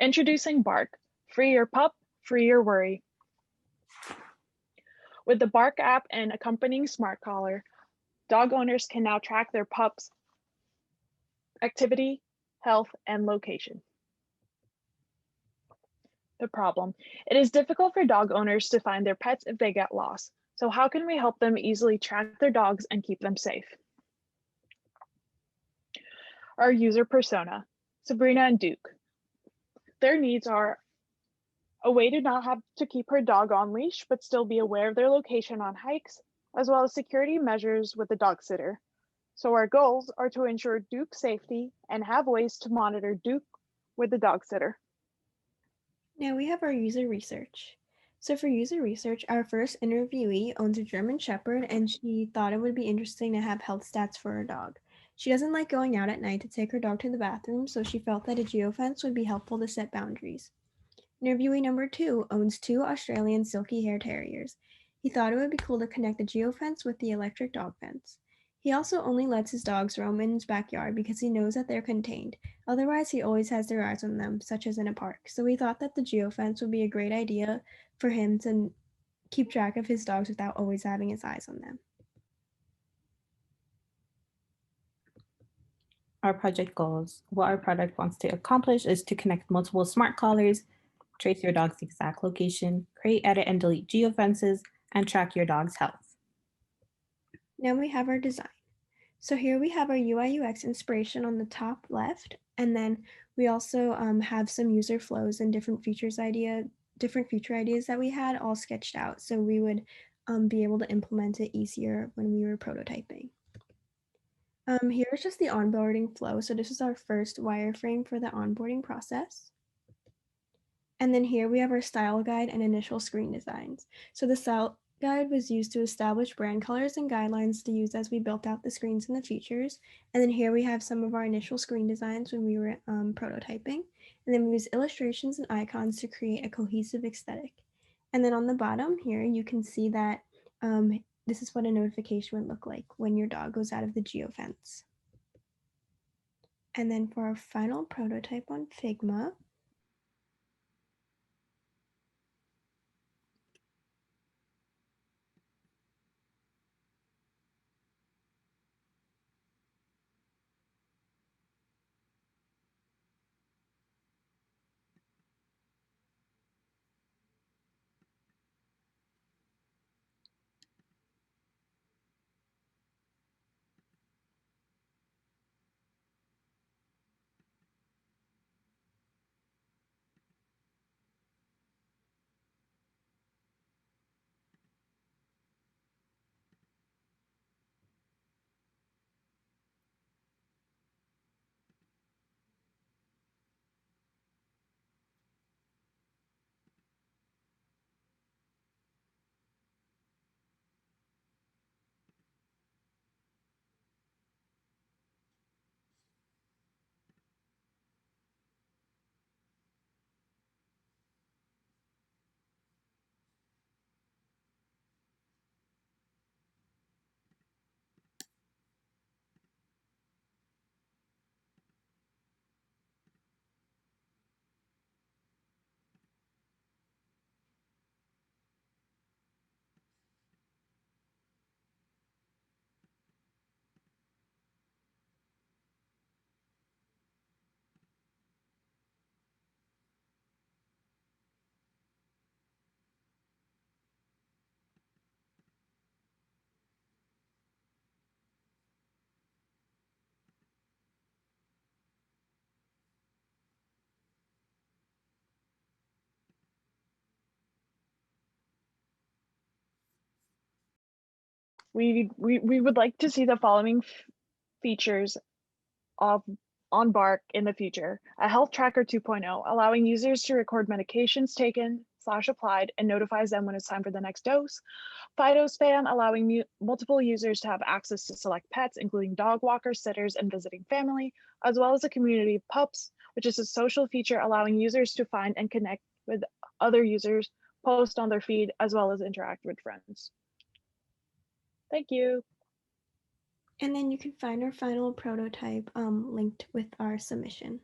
Introducing Bark, free your pup, free your worry. With the Bark app and accompanying smart collar, dog owners can now track their pups' activity, health, and location. The problem: it is difficult for dog owners to find their pets if they get lost. So how can we help them easily track their dogs and keep them safe? Our user persona, Sabrina and Duke. Their needs are a way to not have to keep her dog on leash, but still be aware of their location on hikes, as well as security measures with the dog sitter. So our goals are to ensure Duke's safety and have ways to monitor Duke with the dog sitter. Now we have our user research. So for user research, our first interviewee owns a German Shepherd and she thought it would be interesting to have health stats for her dog. She doesn't like going out at night to take her dog to the bathroom, so she felt that a geofence would be helpful to set boundaries. Interviewee number 2 owns 2 Australian silky hair terriers. He thought it would be cool to connect the geofence with the electric dog fence. He also only lets his dogs roam in his backyard because he knows that they're contained. Otherwise, he always has their eyes on them, such as in a park. So we thought that the geofence would be a great idea for him to keep track of his dogs without always having his eyes on them. Our project goals. What our product wants to accomplish is to connect multiple smart collars, trace your dog's exact location, create, edit, and delete geofences, and track your dog's health. Now we have our design. So here we have our UI UX inspiration on the top left, and then we also have some user flows and different feature ideas that we had all sketched out, so we would be able to implement it easier when we were prototyping. Here's just the onboarding flow. So this is our first wireframe for the onboarding process. And then here we have our style guide and initial screen designs. So the style guide was used to establish brand colors and guidelines to use as we built out the screens and the features. And then here we have some of our initial screen designs when we were prototyping. And then we use illustrations and icons to create a cohesive aesthetic. And then on the bottom here, you can see that this is what a notification would look like when your dog goes out of the geofence. And then for our final prototype on Figma, We would like to see the following features on Bark in the future: a health tracker 2.0, allowing users to record medications taken / applied and notifies them when it's time for the next dose. Phytospam, allowing multiple users to have access to select pets, including dog walkers, sitters, and visiting family, as well as a community of pups, which is a social feature allowing users to find and connect with other users, post on their feed, as well as interact with friends. Thank you. and then you can find our final prototype linked with our submission.